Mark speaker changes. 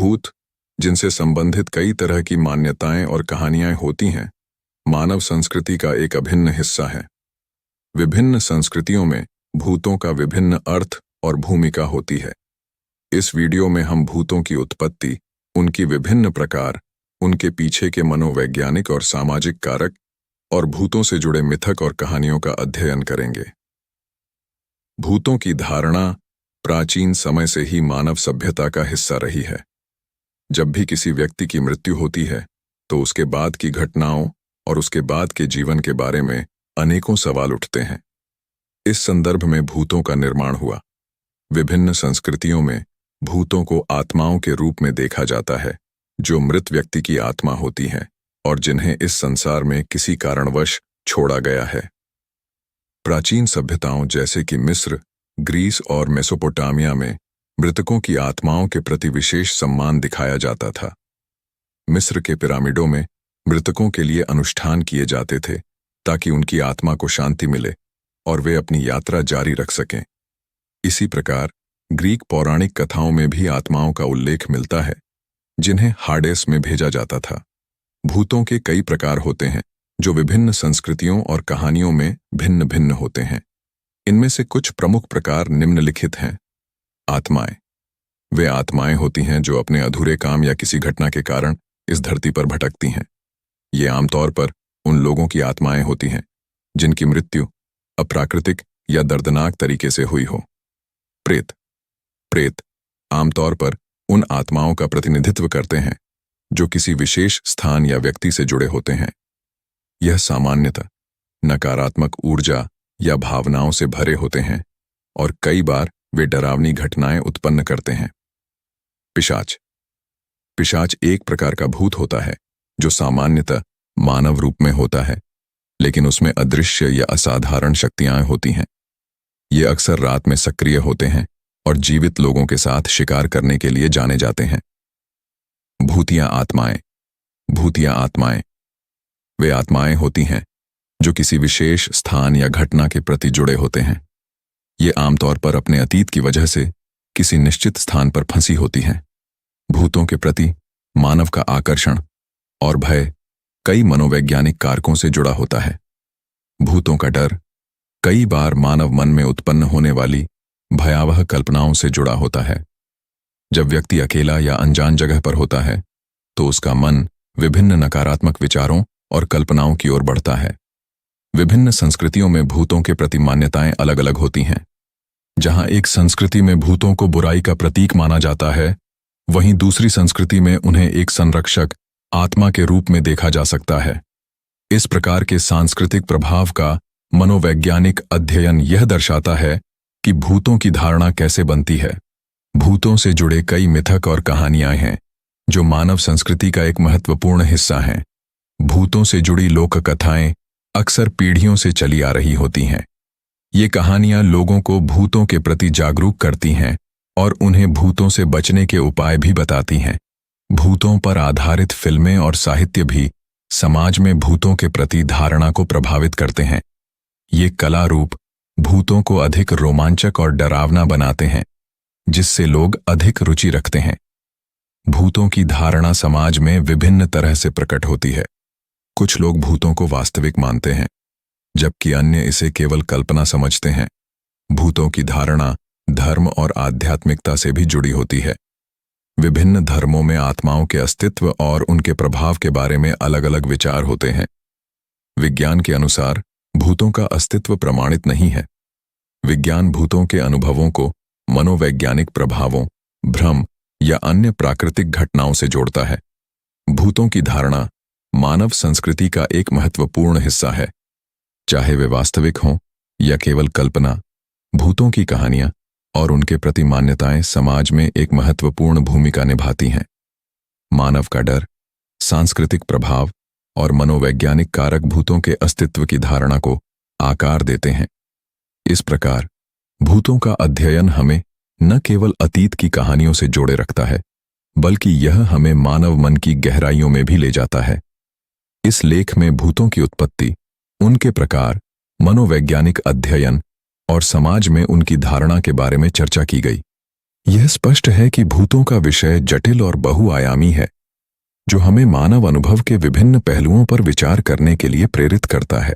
Speaker 1: भूत, जिनसे संबंधित कई तरह की मान्यताएं और कहानियां होती हैं, मानव संस्कृति का एक अभिन्न हिस्सा है। विभिन्न संस्कृतियों में भूतों का विभिन्न अर्थ और भूमिका होती है। इस वीडियो में हम भूतों की उत्पत्ति, उनकी विभिन्न प्रकार, उनके पीछे के मनोवैज्ञानिक और सामाजिक कारक और भूतों से जुड़े मिथक और कहानियों का अध्ययन करेंगे। भूतों की धारणा प्राचीन समय से ही मानव सभ्यता का हिस्सा रही है। जब भी किसी व्यक्ति की मृत्यु होती है, तो उसके बाद की घटनाओं और उसके बाद के जीवन के बारे में अनेकों सवाल उठते हैं। इस संदर्भ में भूतों का निर्माण हुआ। विभिन्न संस्कृतियों में भूतों को आत्माओं के रूप में देखा जाता है, जो मृत व्यक्ति की आत्मा होती हैं और जिन्हें इस संसार में किसी कारणवश छोड़ा गया है। प्राचीन सभ्यताओं जैसे कि मिस्र, ग्रीस और मेसोपोटामिया में मृतकों की आत्माओं के प्रति विशेष सम्मान दिखाया जाता था। मिस्र के पिरामिडों में मृतकों के लिए अनुष्ठान किए जाते थे ताकि उनकी आत्मा को शांति मिले और वे अपनी यात्रा जारी रख सकें। इसी प्रकार ग्रीक पौराणिक कथाओं में भी आत्माओं का उल्लेख मिलता है, जिन्हें हाडेस में भेजा जाता था। भूतों के कई प्रकार होते हैं जो विभिन्न संस्कृतियों और कहानियों में भिन्न भिन्न होते हैं। इनमें से कुछ प्रमुख प्रकार निम्नलिखित हैं। आत्माएं। वे आत्माएं होती हैं जो अपने अधूरे काम या किसी घटना के कारण इस धरती पर भटकती हैं। ये आमतौर पर उन लोगों की आत्माएं होती हैं जिनकी मृत्यु अप्राकृतिक या दर्दनाक तरीके से हुई हो। प्रेत। प्रेत आमतौर पर उन आत्माओं का प्रतिनिधित्व करते हैं जो किसी विशेष स्थान या व्यक्ति से जुड़े होते हैं। यह सामान्यतः नकारात्मक ऊर्जा या भावनाओं से भरे होते हैं और कई बार वे डरावनी घटनाएं उत्पन्न करते हैं। पिशाच। पिशाच एक प्रकार का भूत होता है जो सामान्यतः मानव रूप में होता है, लेकिन उसमें अदृश्य या असाधारण शक्तियां होती हैं। ये अक्सर रात में सक्रिय होते हैं और जीवित लोगों के साथ शिकार करने के लिए जाने जाते हैं। भूतिया आत्माएं। भूतिया आत्माएं वे आत्माएं होती हैं जो किसी विशेष स्थान या घटना के प्रति जुड़े होते हैं। ये आमतौर पर अपने अतीत की वजह से किसी निश्चित स्थान पर फंसी होती हैं। भूतों के प्रति मानव का आकर्षण और भय कई मनोवैज्ञानिक कारकों से जुड़ा होता है। भूतों का डर कई बार मानव मन में उत्पन्न होने वाली भयावह कल्पनाओं से जुड़ा होता है। जब व्यक्ति अकेला या अनजान जगह पर होता है, तो उसका मन विभिन्न नकारात्मक विचारों और कल्पनाओं की ओर बढ़ता है। विभिन्न संस्कृतियों में भूतों के प्रति मान्यताएं अलग अलग होती हैं। जहां एक संस्कृति में भूतों को बुराई का प्रतीक माना जाता है, वहीं दूसरी संस्कृति में उन्हें एक संरक्षक आत्मा के रूप में देखा जा सकता है। इस प्रकार के सांस्कृतिक प्रभाव का मनोवैज्ञानिक अध्ययन यह दर्शाता है कि भूतों की धारणा कैसे बनती है। भूतों से जुड़े कई मिथक और कहानियां हैं जो मानव संस्कृति का एक महत्वपूर्ण हिस्सा हैं। भूतों से जुड़ी लोक कथाएं अक्सर पीढ़ियों से चली आ रही होती हैं। ये कहानियां लोगों को भूतों के प्रति जागरूक करती हैं और उन्हें भूतों से बचने के उपाय भी बताती हैं। भूतों पर आधारित फिल्में और साहित्य भी समाज में भूतों के प्रति धारणा को प्रभावित करते हैं। ये कला रूप भूतों को अधिक रोमांचक और डरावना बनाते हैं, जिससे लोग अधिक रुचि रखते हैं। भूतों की धारणा समाज में विभिन्न तरह से प्रकट होती है। कुछ लोग भूतों को वास्तविक मानते हैं, जबकि अन्य इसे केवल कल्पना समझते हैं। भूतों की धारणा धर्म और आध्यात्मिकता से भी जुड़ी होती है। विभिन्न धर्मों में आत्माओं के अस्तित्व और उनके प्रभाव के बारे में अलग अलग विचार होते हैं। विज्ञान के अनुसार भूतों का अस्तित्व प्रमाणित नहीं है। विज्ञान भूतों के अनुभवों को मनोवैज्ञानिक प्रभावों, भ्रम या अन्य प्राकृतिक घटनाओं से जोड़ता है। भूतों की धारणा मानव संस्कृति का एक महत्वपूर्ण हिस्सा है। चाहे वे वास्तविक हों या केवल कल्पना, भूतों की कहानियां और उनके प्रति मान्यताएं समाज में एक महत्वपूर्ण भूमिका निभाती हैं। मानव का डर, सांस्कृतिक प्रभाव और मनोवैज्ञानिक कारक भूतों के अस्तित्व की धारणा को आकार देते हैं। इस प्रकार भूतों का अध्ययन हमें न केवल अतीत की कहानियों से जोड़े रखता है, बल्कि यह हमें मानव मन की गहराइयों में भी ले जाता है। इस लेख में भूतों की उत्पत्ति, उनके प्रकार, मनोवैज्ञानिक अध्ययन और समाज में उनकी धारणा के बारे में चर्चा की गई। यह स्पष्ट है कि भूतों का विषय जटिल और बहुआयामी है, जो हमें मानव अनुभव के विभिन्न पहलुओं पर विचार करने के लिए प्रेरित करता है।